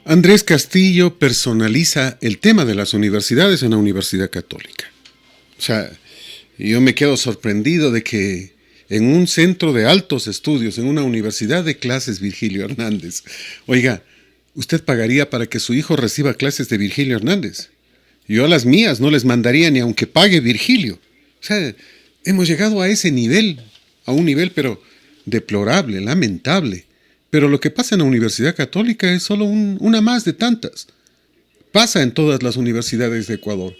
Andrés Castillo personaliza el tema de las universidades en la Universidad Católica. O sea, yo me quedo sorprendido de que en un centro de altos estudios, en una universidad de clases Virgilio Hernández, oiga, ¿usted pagaría para que su hijo reciba clases de Virgilio Hernández? Yo a las mías no les mandaría ni aunque pague Virgilio. O sea, hemos llegado a ese nivel, a un nivel pero deplorable, lamentable. Pero lo que pasa en la Universidad Católica es solo una más de tantas. Pasa en todas las universidades de Ecuador,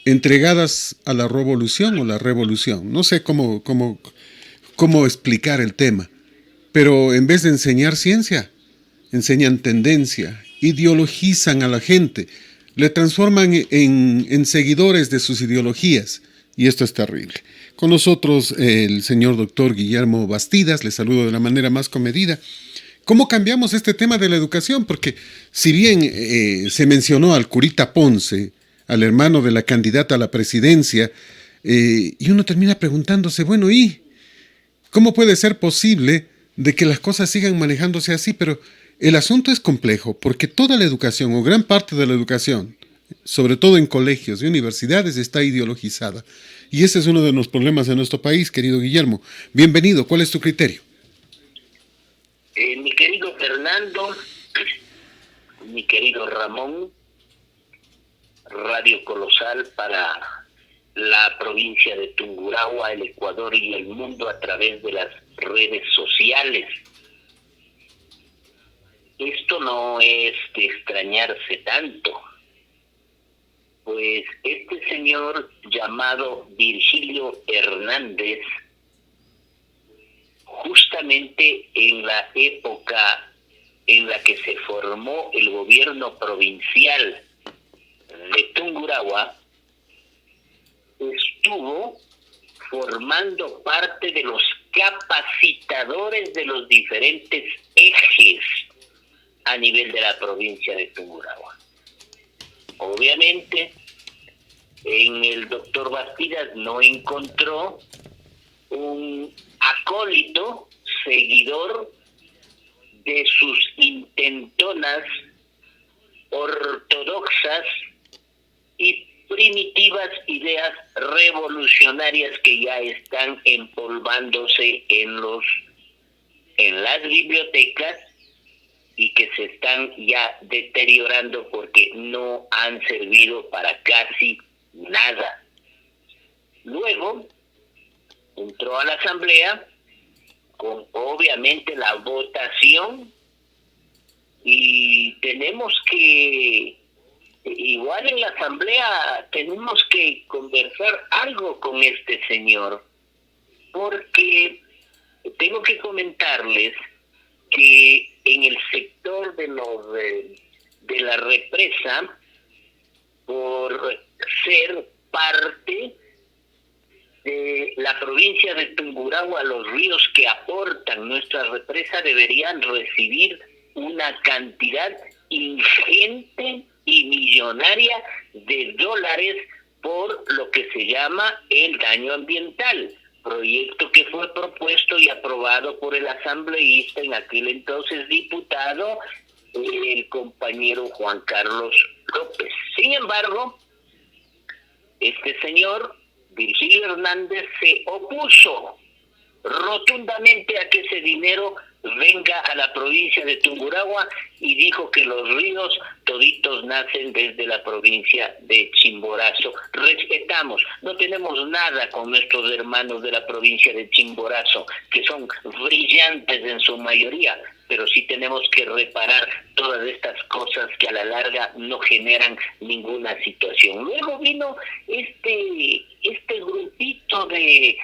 entregadas a la revolución o la revolución. No sé cómo explicar el tema. Pero en vez de enseñar ciencia, enseñan tendencia, ideologizan a la gente, le transforman en seguidores de sus ideologías. Y esto es terrible. Con nosotros el señor doctor Guillermo Bastidas, le saludo de la manera más comedida. ¿Cómo cambiamos este tema de la educación? Porque si bien se mencionó al curita Ponce, al hermano de la candidata a la presidencia, y uno termina preguntándose, bueno, ¿y cómo puede ser posible de que las cosas sigan manejándose así? Pero el asunto es complejo porque toda la educación o gran parte de la educación, sobre todo en colegios y universidades, está ideologizada. Y ese es uno de los problemas de nuestro país, querido Guillermo. Bienvenido, ¿cuál es tu criterio? Mi querido Fernando, mi querido Ramón, Radio Colosal para la provincia de Tungurahua, el Ecuador y el mundo a través de las redes sociales. Esto no es de extrañarse tanto, pues este señor llamado Virgilio Hernández, justamente en la época en la que se formó el gobierno provincial de Tungurahua, estuvo formando parte de los capacitadores de los diferentes ejes a nivel de la provincia de Tungurahua. Obviamente, en el doctor Bastidas no encontró un acólito, seguidor de sus intentonas ortodoxas y primitivas ideas revolucionarias que ya están empolvándose en las bibliotecas y que se están ya deteriorando porque no han servido para casi nada. Luego entró a la asamblea con obviamente la votación y tenemos que, igual en la asamblea, tenemos que conversar algo con este señor, porque tengo que comentarles que en el sector de la represa, por ser parte de la provincia de Tungurahua, los ríos que aportan nuestra represa deberían recibir una cantidad ingente y millonaria de dólares por lo que se llama el daño ambiental, proyecto que fue propuesto y aprobado por el asambleísta, en aquel entonces diputado, el compañero Juan Carlos López. Sin embargo, este señor Virgilio Hernández se opuso rotundamente a que ese dinero venga a la provincia de Tungurahua y dijo que los ríos toditos nacen desde la provincia de Chimborazo. Respetamos, no tenemos nada con nuestros hermanos de la provincia de Chimborazo, que son brillantes en su mayoría, pero sí tenemos que reparar todas estas cosas que a la larga no generan ninguna situación. Luego vino este grupito de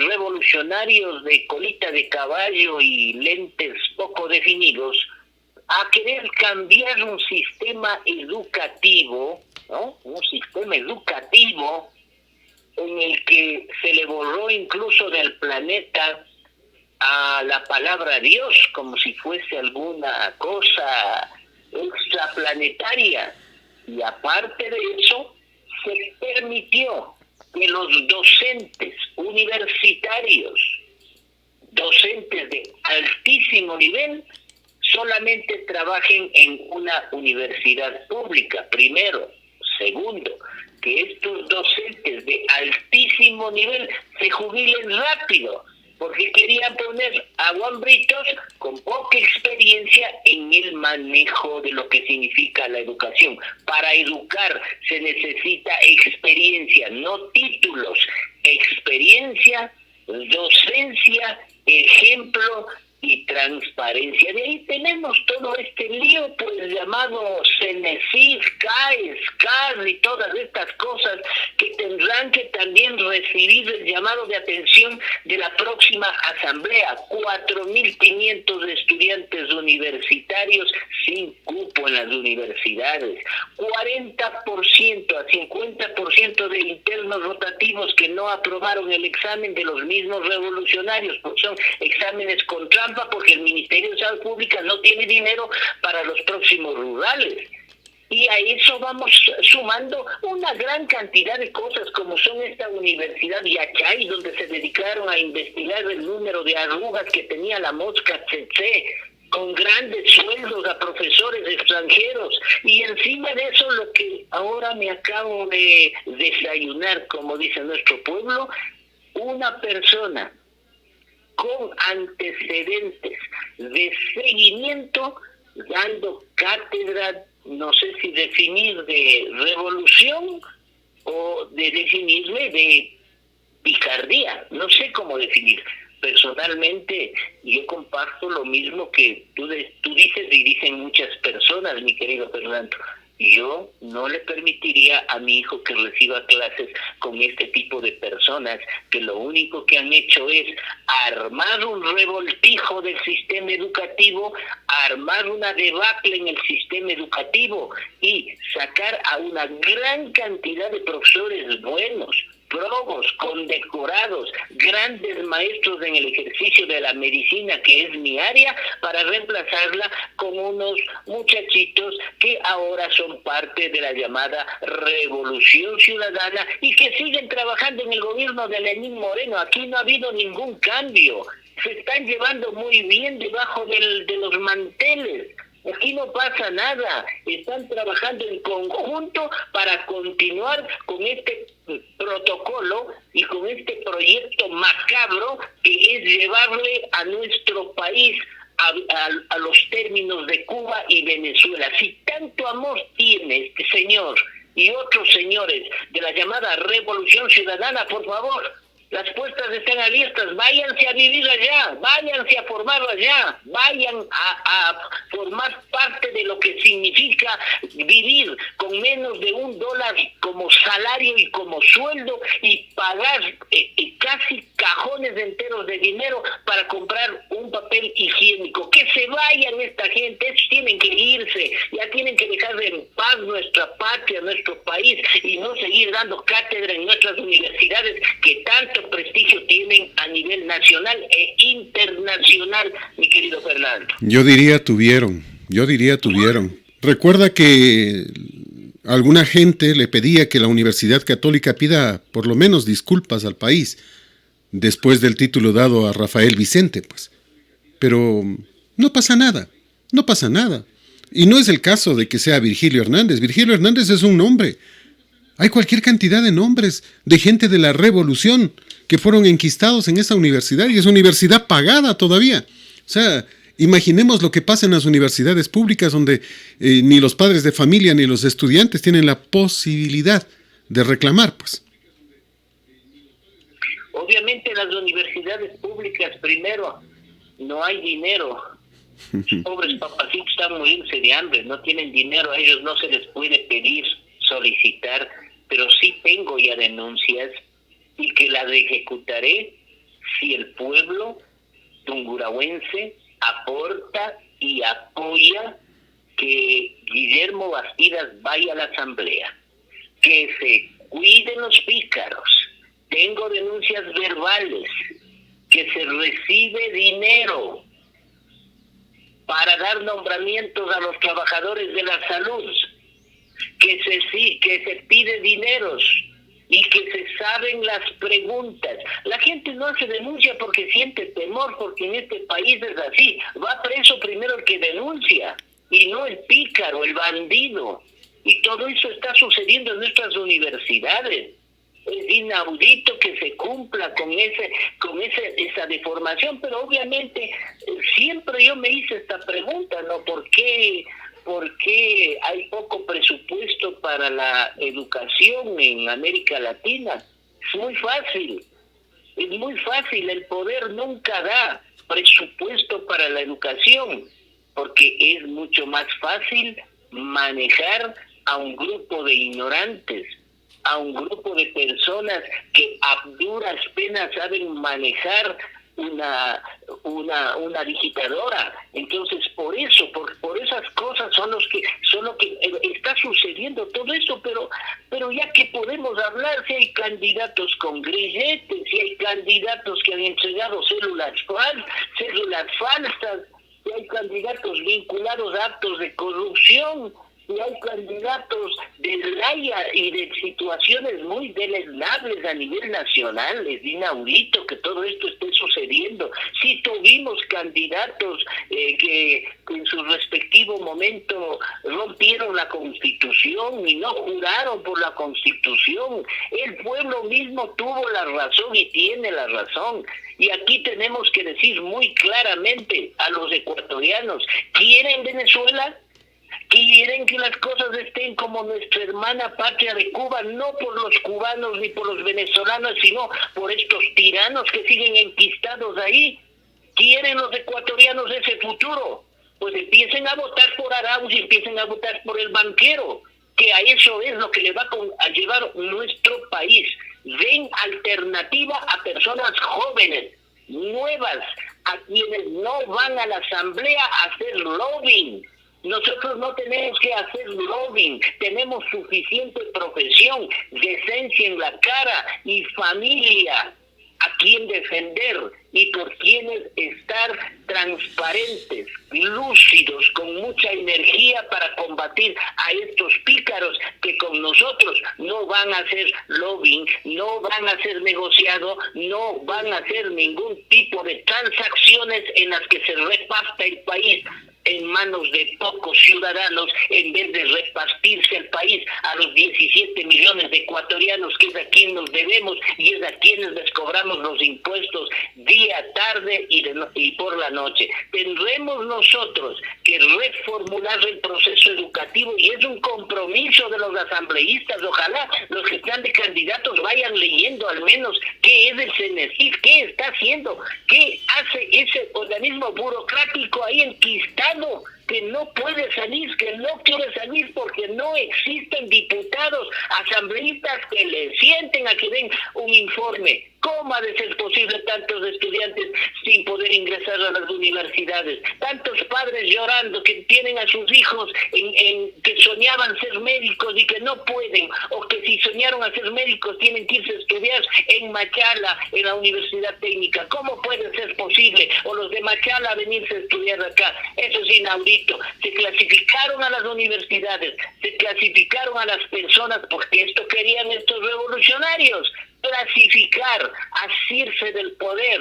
revolucionarios de colita de caballo y lentes poco definidos a querer cambiar un sistema educativo, ¿no? Un sistema educativo en el que se le borró incluso del planeta a la palabra Dios, como si fuese alguna cosa extraplanetaria. Y aparte de eso, se permitió que los docentes universitarios, docentes de altísimo nivel, solamente trabajen en una universidad pública, primero. Segundo, que estos docentes de altísimo nivel se jubilen rápido, porque querían poner a guambritos con poca experiencia en el manejo de lo que significa la educación. Para educar se necesita experiencia, no títulos, experiencia, docencia, ejemplo y transparencia. De ahí tenemos todo este lío pues llamado CENESID, CAES, CAS y todas estas cosas que tendrán que también recibir el llamado de atención de la próxima asamblea. 4.500 estudiantes universitarios sin cupo en las universidades, 40% a 50% de internos rotativos que no aprobaron el examen de los mismos revolucionarios, porque son exámenes con trampa, porque el Ministerio de Salud Pública no tiene dinero para los próximos rurales. Y a eso vamos sumando una gran cantidad de cosas, como son esta Universidad de Yachay, donde se dedicaron a investigar el número de arrugas que tenía la mosca tsetse, con grandes sueldos a profesores extranjeros, y encima de eso lo que ahora me acabo de desayunar, como dice nuestro pueblo, una persona con antecedentes de seguimiento, dando cátedra, no sé si definir de revolución o de definirle de picardía, no sé cómo definir. Personalmente, yo comparto lo mismo que tú dices y dicen muchas personas, mi querido Fernando. Yo no le permitiría a mi hijo que reciba clases con este tipo de personas que lo único que han hecho es armar un revoltijo del sistema educativo, armar una debacle en el sistema educativo y sacar a una gran cantidad de profesores buenos, probos, condecorados, grandes maestros en el ejercicio de la medicina, que es mi área, para reemplazarla con unos muchachitos que ahora son parte de la llamada Revolución Ciudadana y que siguen trabajando en el gobierno de Lenín Moreno. Aquí no ha habido ningún cambio. Se están llevando muy bien debajo de los manteles. Aquí no pasa nada, están trabajando en conjunto para continuar con este protocolo y con este proyecto macabro que es llevarle a nuestro país a los términos de Cuba y Venezuela. Si tanto amor tiene este señor y otros señores de la llamada Revolución Ciudadana, por favor, las puertas están abiertas, váyanse a vivir allá, váyanse a formar allá, vayan a formar parte de lo que significa vivir con menos de $1 como salario y como sueldo y pagar casi cajones enteros de dinero para comprar un papel higiénico. Que se vayan esta gente, estos tienen que irse, ya tienen que dejar en paz nuestra patria, nuestro país y no seguir dando cátedra en nuestras universidades que tanto prestigio tienen a nivel nacional e internacional, mi querido Fernando. Yo diría tuvieron. Recuerda que alguna gente le pedía que la Universidad Católica pida por lo menos disculpas al país después del título dado a Rafael Vicente, pues. Pero no pasa nada. Y no es el caso de que sea Virgilio Hernández. Virgilio Hernández es un nombre. Hay cualquier cantidad de nombres de gente de la revolución que fueron enquistados en esa universidad y es universidad pagada todavía. O sea, imaginemos lo que pasa en las universidades públicas donde ni los padres de familia ni los estudiantes tienen la posibilidad de reclamar, pues. Obviamente en las universidades públicas, primero, no hay dinero. Los pobres papacitos están muriéndose de hambre, no tienen dinero, a ellos no se les puede pedir, solicitar, pero sí tengo ya denuncias y que las ejecutaré si el pueblo tungurahuense aporta y apoya que Guillermo Bastidas vaya a la asamblea, que se cuiden los pícaros. Tengo denuncias verbales, que se recibe dinero para dar nombramientos a los trabajadores de la salud, que se pide dineros y que se saben las preguntas. La gente no hace denuncia porque siente temor, porque en este país es así. Va preso primero el que denuncia y no el pícaro, el bandido. Y todo eso está sucediendo en nuestras universidades. Es inaudito que se cumpla con esa deformación, pero obviamente siempre yo me hice esta pregunta, ¿no? ¿Por qué hay poco presupuesto para la educación en América Latina? Es muy fácil, el poder nunca da presupuesto para la educación, porque es mucho más fácil manejar a un grupo de ignorantes, a un grupo de personas que a duras penas saben manejar una digitadora. Entonces por esas cosas son lo que está sucediendo todo esto, pero ya que podemos hablar, si hay candidatos con grilletes, si hay candidatos que han entregado células falsas, si hay candidatos vinculados a actos de corrupción, y hay candidatos de laya y de situaciones muy deleznables a nivel nacional. Es inaudito que todo esto esté sucediendo. Sí tuvimos candidatos que en su respectivo momento rompieron la Constitución y no juraron por la Constitución. El pueblo mismo tuvo la razón y tiene la razón. Y aquí tenemos que decir muy claramente a los ecuatorianos: ¿quieren Venezuela? ¿Quieren que las cosas estén como nuestra hermana patria de Cuba? No por los cubanos ni por los venezolanos, sino por estos tiranos que siguen enquistados ahí. ¿Quieren los ecuatorianos ese futuro? Pues empiecen a votar por Arauz y empiecen a votar por el banquero, que a eso es lo que le va a llevar nuestro país. Den alternativa a personas jóvenes, nuevas, a quienes no van a la asamblea a hacer lobbying. Nosotros no tenemos que hacer lobbying, tenemos suficiente profesión, decencia en la cara y familia a quien defender y por quienes estar transparentes, lúcidos, con mucha energía para combatir a estos pícaros que con nosotros no van a hacer lobbying, no van a hacer negociado, no van a hacer ningún tipo de transacciones en las que se repasta el país en manos de pocos ciudadanos, en vez de repartirse el país a los 17 millones de ecuatorianos, que es a quien nos debemos y es a quienes les cobramos los impuestos día, tarde y por la noche. Tendremos nosotros que reformular el proceso educativo y es un compromiso de los asambleístas. Ojalá los que están de candidatos vayan leyendo al menos qué es el CENESID, qué está haciendo, qué hace ese organismo burocrático ahí enquistado, que no puede salir, que no quiere salir porque no existen diputados, asambleístas que le sienten a que den un informe. ¿Cómo ha de ser posible tantos estudiantes sin poder ingresar a las universidades? Tantos padres llorando que tienen a sus hijos que soñaban ser médicos y que no pueden, o que si soñaron a ser médicos tienen que irse a estudiar en Machala, en la Universidad Técnica. ¿Cómo puede ser posible? O los de Machala venirse a estudiar acá. Eso es inaudito. Se clasificaron a las universidades, se clasificaron a las personas, porque esto querían estos revolucionarios. Clasificar, asirse del poder,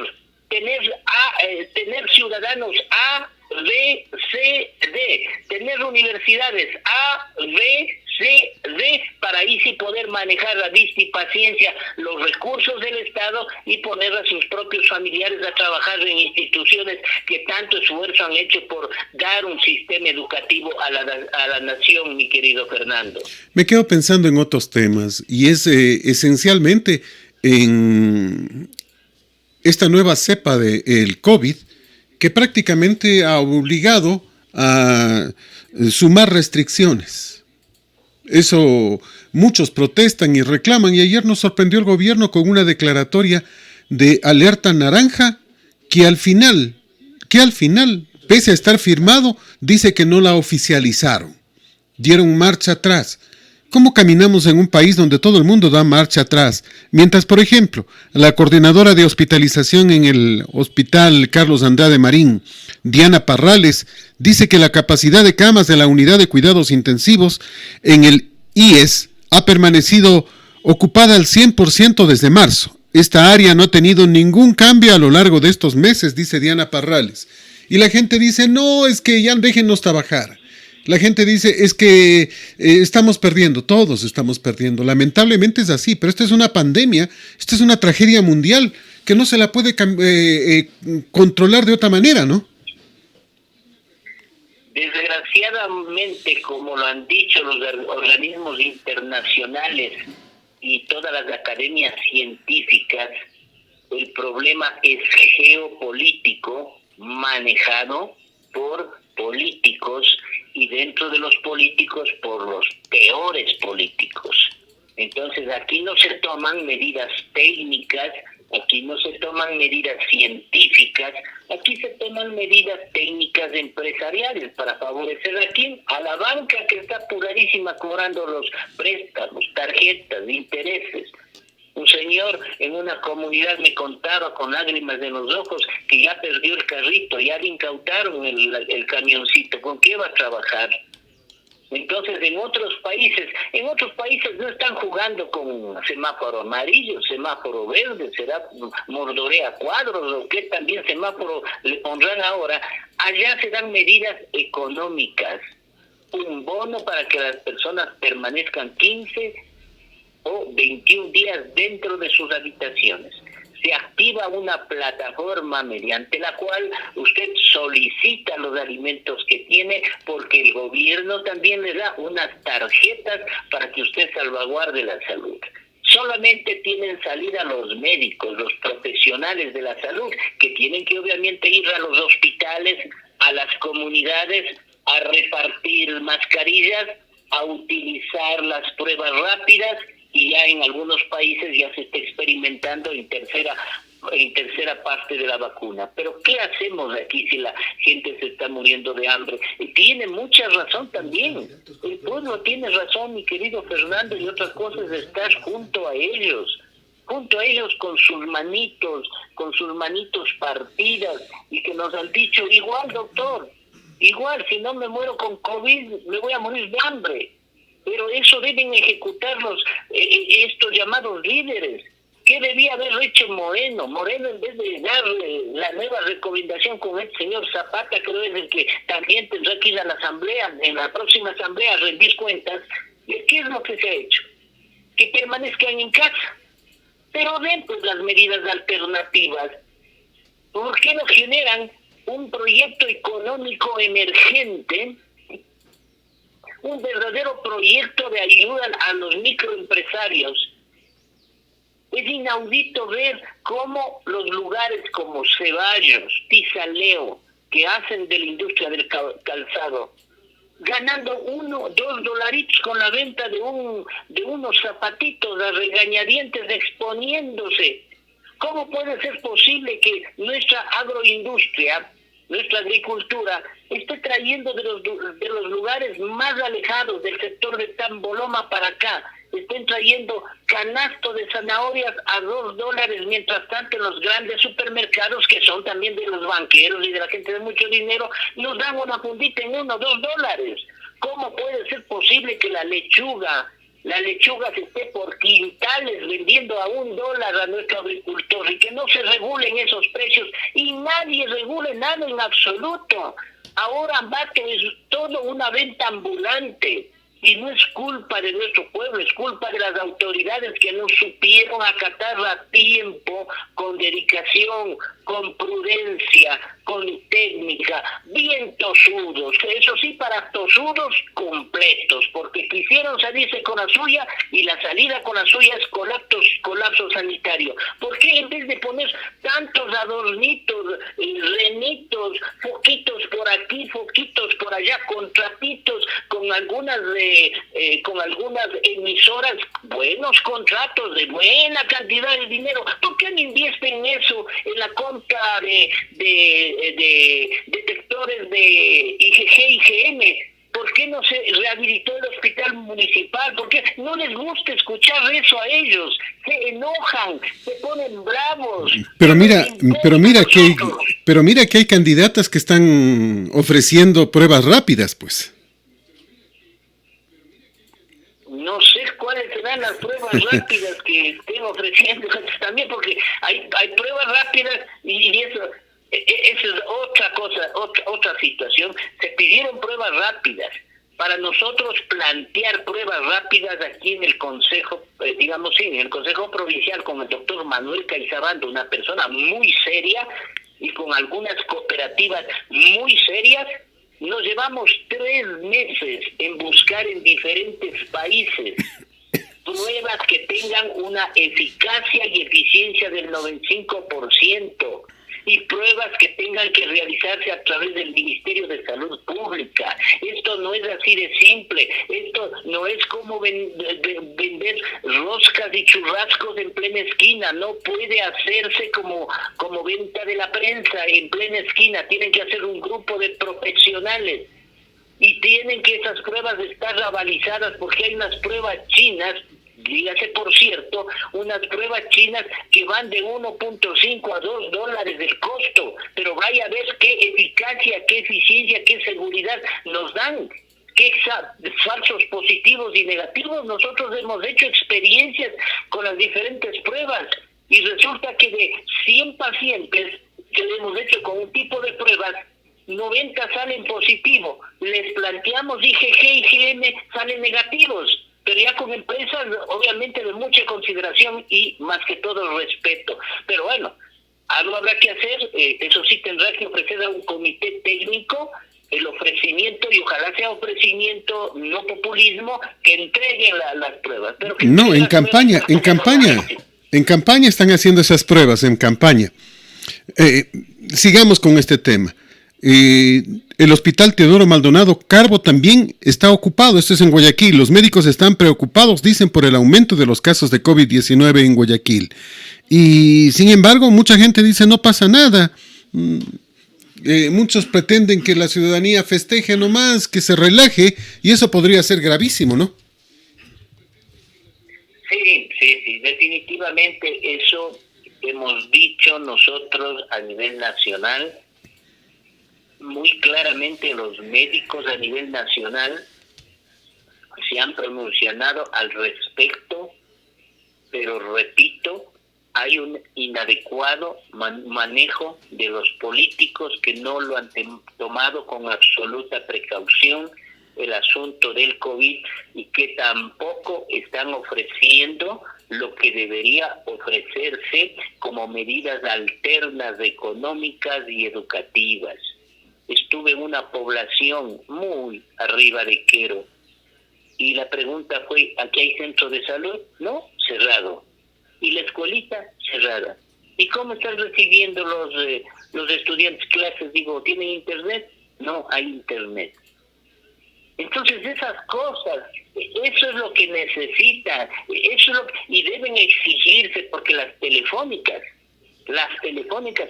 tener ciudadanos A, B, C, D, tener universidades A, B, C, D, para ahí sí poder manejar a vista y paciencia los recursos del Estado y poner a sus propios familiares a trabajar en instituciones que tanto esfuerzo han hecho por dar un sistema educativo a la nación, mi querido Fernando. Me quedo pensando en otros temas y es esencialmente en esta nueva cepa del COVID que prácticamente ha obligado a sumar restricciones. Eso muchos protestan y reclaman, y ayer nos sorprendió el gobierno con una declaratoria de alerta naranja que al final, pese a estar firmado, dice que no la oficializaron. Dieron marcha atrás. ¿Cómo caminamos en un país donde todo el mundo da marcha atrás? Mientras, por ejemplo, la coordinadora de hospitalización en el Hospital Carlos Andrade Marín, Diana Parrales, dice que la capacidad de camas de la unidad de cuidados intensivos en el IES ha permanecido ocupada al 100% desde marzo. Esta área no ha tenido ningún cambio a lo largo de estos meses, dice Diana Parrales. Y la gente dice, no, es que ya déjennos trabajar. La gente dice, es que estamos perdiendo, todos estamos perdiendo. Lamentablemente es así, pero esta es una pandemia, esta es una tragedia mundial que no se la puede controlar de otra manera, ¿no? Desgraciadamente, como lo han dicho los organismos internacionales y todas las academias científicas, el problema es geopolítico, manejado por políticos y dentro de los políticos por los peores políticos. Entonces aquí no se toman medidas técnicas, aquí no se toman medidas científicas, aquí se toman medidas técnicas empresariales para favorecer aquí a la banca que está apuradísima cobrando los préstamos, tarjetas, intereses. Un señor en una comunidad me contaba con lágrimas en los ojos que ya perdió el carrito, ya le incautaron el camioncito, ¿con qué va a trabajar? Entonces en otros países no están jugando con semáforo amarillo, semáforo verde, será mordorea cuadros o qué también semáforo le pondrán ahora. Allá se dan medidas económicas, un bono para que las personas permanezcan 15 o 21 días dentro de sus habitaciones. Se activa una plataforma mediante la cual usted solicita los alimentos que tiene, porque el gobierno también le da unas tarjetas para que usted salvaguarde la salud. Solamente tienen salida los médicos, los profesionales de la salud, que tienen que obviamente ir a los hospitales, a las comunidades, a repartir mascarillas, a utilizar las pruebas rápidas, y ya en algunos países ya se está experimentando en tercera parte de la vacuna. Pero ¿qué hacemos aquí si la gente se está muriendo de hambre? Y tiene mucha razón también. El pueblo tiene razón, mi querido Fernando, y otras cosas, estar junto a ellos con sus manitos partidas, y que nos han dicho, igual doctor, igual si no me muero con COVID, me voy a morir de hambre. Pero eso deben ejecutar estos llamados líderes. ¿Qué debía haber hecho Moreno? Moreno, en vez de darle la nueva recomendación con el señor Zapata, creo es el que también tendrá que ir a la asamblea, en la próxima asamblea, a rendir cuentas. ¿Qué es lo que se ha hecho? Que permanezcan en casa. Pero dentro de las medidas alternativas, ¿por qué no generan un proyecto económico emergente? Un verdadero proyecto de ayuda a los microempresarios. Es inaudito ver cómo los lugares como Ceballos, Tizaleo, que hacen de la industria del calzado, ganando $1, $2 con la venta de unos zapatitos a regañadientes, exponiéndose. ¿Cómo puede ser posible que nuestra agroindustria, nuestra agricultura, esté trayendo de los lugares más alejados del sector de Tamboloma para acá, estén trayendo canastos de zanahorias a $2, mientras tanto en los grandes supermercados, que son también de los banqueros y de la gente de mucho dinero, nos dan una fundita en $1 o $2? ¿Cómo puede ser posible que la lechuga se esté por quintales vendiendo a $1 a nuestro agricultor y que no se regulen esos precios y nadie regule nada en absoluto? Ahora Ambato es todo una venta ambulante. Y no es culpa de nuestro pueblo, es culpa de las autoridades que no supieron acatarla a tiempo, con dedicación, con prudencia, con técnica, bien tosudos. Eso sí, para tosudos completos, porque quisieron salirse con la suya y la salida con la suya es colapso sanitario. ¿Por qué en vez de poner tantos adornitos, renitos, foquitos por aquí, foquitos por allá, contratitos con algunas emisoras, buenos contratos de buena cantidad de dinero? ¿Por qué no invierten eso en la compra de detectores de IgG, IgM? ¿Por qué no se rehabilitó el hospital municipal? ¿Por qué no les gusta escuchar eso a ellos? Se enojan, se ponen bravos. Pero mira que hay candidatas que están ofreciendo pruebas rápidas, pues. No sé cuáles serán las pruebas rápidas que estén ofreciendo también, porque hay pruebas rápidas y eso, esa es otra cosa, otra situación. Se pidieron pruebas rápidas. Para nosotros plantear pruebas rápidas aquí en el Consejo, en el Consejo Provincial con el doctor Manuel Caizabando, una persona muy seria y con algunas cooperativas muy serias, nos llevamos 3 meses en buscar en diferentes países pruebas que tengan una eficacia y eficiencia del 95%. Y pruebas que tengan que realizarse a través del Ministerio de Salud Pública. Esto no es así de simple. Esto no es como vender roscas y churrascos en plena esquina. No puede hacerse como venta de la prensa en plena esquina. Tienen que hacer un grupo de profesionales. Y tienen que esas pruebas estar avalizadas, porque hay unas pruebas chinas, dígase por cierto, unas pruebas chinas que van de 1.5 a $2 del costo, pero vaya a ver qué eficacia, qué eficiencia, qué seguridad nos dan, qué falsos positivos y negativos. Nosotros hemos hecho experiencias con las diferentes pruebas y resulta que de 100 pacientes que hemos hecho con un tipo de pruebas, 90 salen positivos. Les planteamos IgG y IgM, salen negativos. Pero ya con empresas obviamente de mucha consideración y más que todo respeto. Pero bueno, algo habrá que hacer, eso sí tendrá que ofrecer a un comité técnico el ofrecimiento, y ojalá sea ofrecimiento, no populismo, que entreguen las pruebas. Pero que no, en campaña están haciendo esas pruebas, en campaña. Sigamos con este tema. El Hospital Teodoro Maldonado Carbo también está ocupado. Esto es en Guayaquil. Los médicos están preocupados, dicen, por el aumento de los casos de COVID-19 en Guayaquil. Y sin embargo, mucha gente dice no pasa nada. Muchos pretenden que la ciudadanía festeje nomás, que se relaje, y eso podría ser gravísimo, ¿no? Sí, definitivamente eso hemos dicho nosotros a nivel nacional. Muy claramente los médicos a nivel nacional se han pronunciado al respecto, pero repito, hay un inadecuado manejo de los políticos que no lo han tomado con absoluta precaución el asunto del COVID y que tampoco están ofreciendo lo que debería ofrecerse como medidas alternas económicas y educativas. Estuve en una población muy arriba de Quero y la pregunta fue, ¿aquí hay centro de salud? No, cerrado. ¿Y la escuelita? Cerrada. ¿Y cómo están recibiendo los estudiantes clases? Digo, ¿tienen internet? No hay internet. Entonces esas cosas, eso es lo que necesitan, y deben exigirse, porque las telefónicas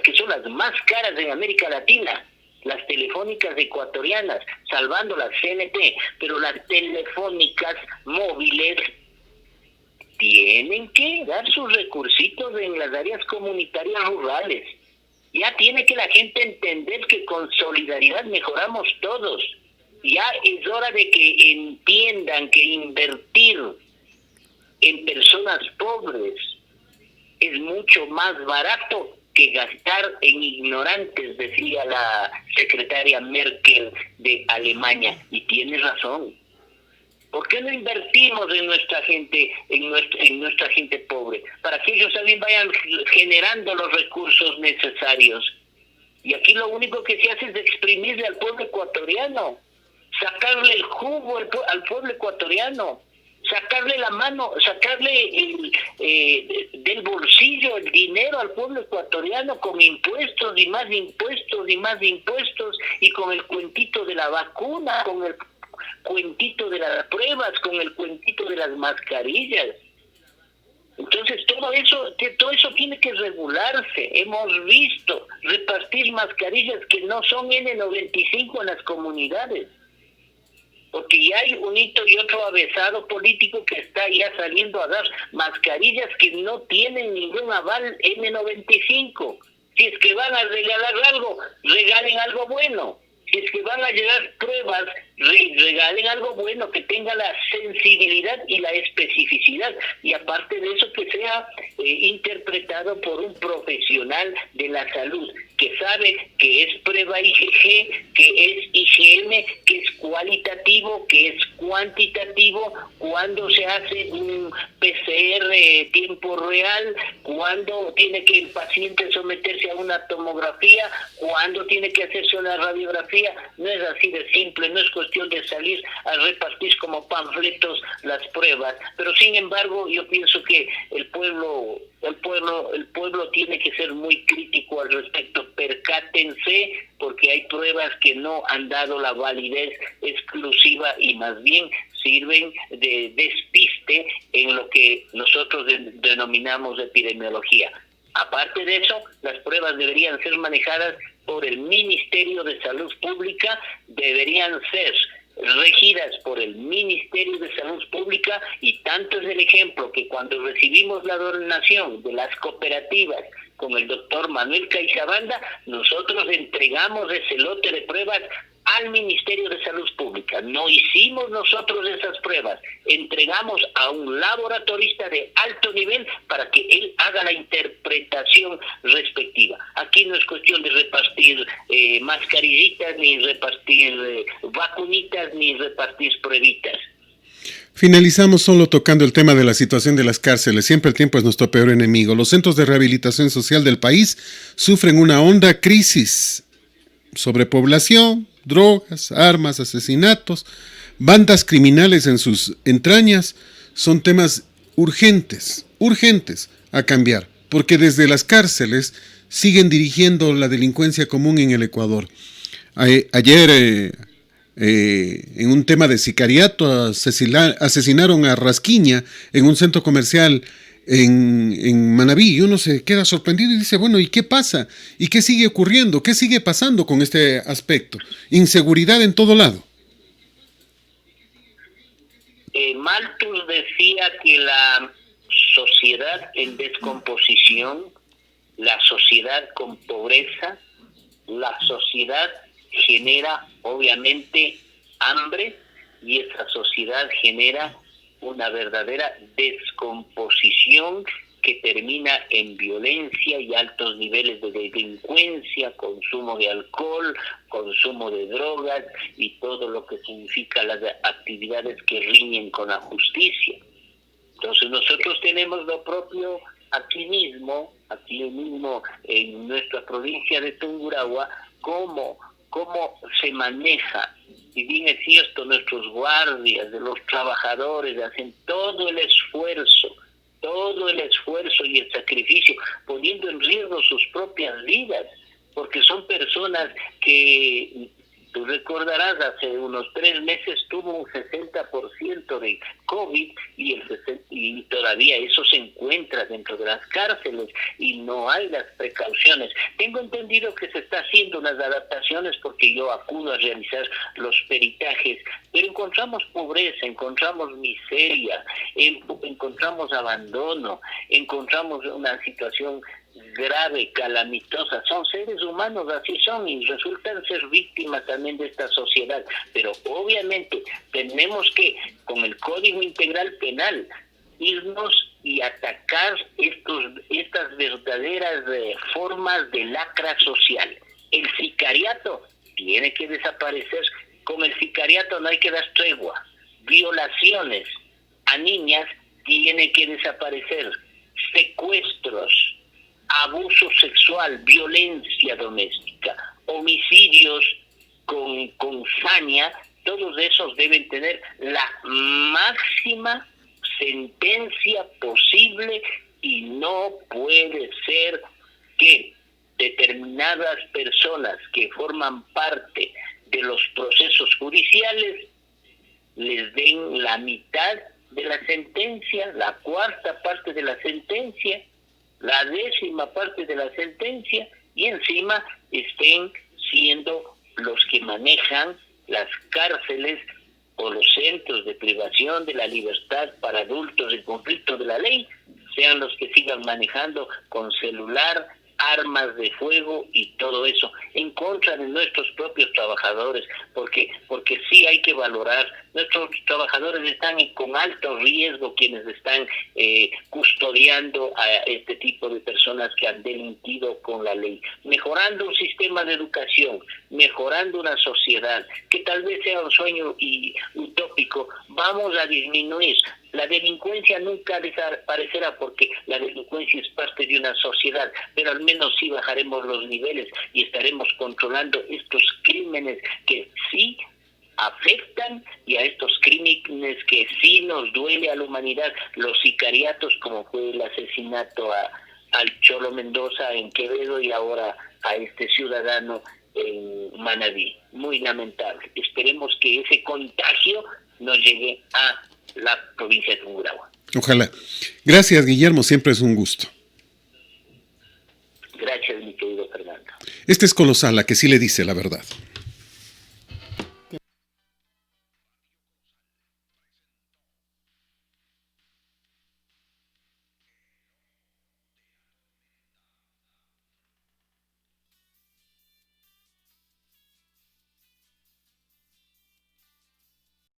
que son las más caras en América Latina, las telefónicas ecuatorianas, salvando las CNT, pero las telefónicas móviles tienen que dar sus recursitos en las áreas comunitarias rurales. Ya tiene que la gente entender que con solidaridad mejoramos todos. Ya es hora de que entiendan que invertir en personas pobres es mucho más barato que gastar en ignorantes, decía la secretaria Merkel de Alemania, y tiene razón. ¿Por qué no invertimos en nuestra gente, en nuestra gente pobre, para que ellos también vayan generando los recursos necesarios? Y aquí lo único que se hace es exprimirle al pueblo ecuatoriano, sacarle el jugo al pueblo ecuatoriano, sacarle la mano, sacarle del bolsillo el dinero al pueblo ecuatoriano con impuestos y más impuestos y más impuestos, y con el cuentito de la vacuna, con el cuentito de las pruebas, con el cuentito de las mascarillas. Entonces todo eso tiene que regularse. Hemos visto repartir mascarillas que no son N95 en las comunidades, porque ya hay un hito y otro avesado político que está ya saliendo a dar mascarillas que no tienen ningún aval N95. Si es que van a regalar algo, regalen algo bueno. Si es que van a llegar pruebas regalen algo bueno, que tenga la sensibilidad y la especificidad, y aparte de eso que sea interpretado por un profesional de la salud que sabe que es prueba IgG, que es IgM, que es cualitativo, que es cuantitativo, cuando se hace un PCR tiempo real, cuando tiene que el paciente someterse a una tomografía, cuando tiene que hacerse una radiografía. No es así de simple, no es cuestión de salir a repartir como panfletos las pruebas, pero sin embargo yo pienso que el pueblo tiene que ser muy crítico al respecto. Percátense, porque hay pruebas que no han dado la validez exclusiva y más bien sirven de despiste en lo que nosotros denominamos epidemiología. Aparte de eso, las pruebas deberían ser manejadas por el Ministerio de Salud Pública, deberían ser regidas por el Ministerio de Salud Pública, y tanto es el ejemplo que cuando recibimos la donación de las cooperativas con el doctor Manuel Caizabanda, nosotros entregamos ese lote de pruebas al Ministerio de Salud Pública. No hicimos nosotros esas pruebas, entregamos a un laboratorista de alto nivel para que él haga la interpretación respectiva. Aquí no es cuestión de repartir mascarillitas, ni repartir vacunitas, ni repartir pruebitas. Finalizamos solo tocando el tema de la situación de las cárceles. Siempre el tiempo es nuestro peor enemigo. Los centros de rehabilitación social del país sufren una honda crisis. Sobrepoblación, drogas, armas, asesinatos, bandas criminales en sus entrañas son temas urgentes a cambiar, porque desde las cárceles siguen dirigiendo la delincuencia común en el Ecuador. Ayer, en un tema de sicariato, asesinaron a Rasquiña en un centro comercial en Manabí, y uno se queda sorprendido y dice, bueno, ¿y qué pasa? ¿Y qué sigue ocurriendo? ¿Qué sigue pasando con este aspecto? Inseguridad en todo lado. Malthus decía que la sociedad en descomposición, la sociedad con pobreza, la sociedad genera obviamente hambre, y esa sociedad genera una verdadera descomposición que termina en violencia y altos niveles de delincuencia, consumo de alcohol, consumo de drogas y todo lo que significa las actividades que riñen con la justicia. Entonces nosotros tenemos lo propio aquí mismo en nuestra provincia de Tungurahua, cómo se maneja. Y bien es cierto, nuestros guardias, de los trabajadores, hacen todo el esfuerzo y el sacrificio, poniendo en riesgo sus propias vidas, porque son personas que, tú recordarás, hace unos 3 meses tuvo un 60% de COVID, y todavía eso se encuentra dentro de las cárceles y no hay las precauciones. Tengo entendido que se está haciendo unas adaptaciones, porque yo acudo a realizar los peritajes, pero encontramos pobreza, encontramos miseria, encontramos abandono, encontramos una situación grave, calamitosa. Son seres humanos, así son, y resultan ser víctimas también de esta sociedad. Pero obviamente tenemos que, con el Código Integral Penal, irnos y atacar estas verdaderas formas de lacra social. El sicariato tiene que desaparecer. Con el sicariato no hay que dar tregua. Violaciones a niñas tiene que desaparecer. Secuestros, abuso sexual, violencia doméstica, homicidios con saña, todos esos deben tener la máxima sentencia posible, y no puede ser que determinadas personas que forman parte de los procesos judiciales les den la mitad de la sentencia, la 1/4 parte de la sentencia, la 10ª parte de la sentencia, y encima estén siendo los que manejan las cárceles o los centros de privación de la libertad para adultos en conflicto de la ley, sean los que sigan manejando con celular, armas de fuego y todo eso, en contra de nuestros propios trabajadores, porque sí hay que valorar, nuestros trabajadores están con alto riesgo, quienes están custodiando a este tipo de personas que han delinquido con la ley, mejorando un sistema de educación, mejorando una sociedad, que tal vez sea un sueño y utópico, vamos a disminuir. La delincuencia nunca desaparecerá porque la delincuencia es parte de una sociedad, pero al menos sí bajaremos los niveles y estaremos controlando estos crímenes que sí afectan, y a estos crímenes que sí nos duele a la humanidad, los sicariatos como fue el asesinato al Cholo Mendoza en Quevedo y ahora a este ciudadano en Manabí. Muy lamentable. Esperemos que ese contagio no llegue a la provincia de Tungurahua. Ojalá. Gracias, Guillermo, siempre es un gusto. Gracias, mi querido Fernando. Este es Colosala, que sí le dice la verdad.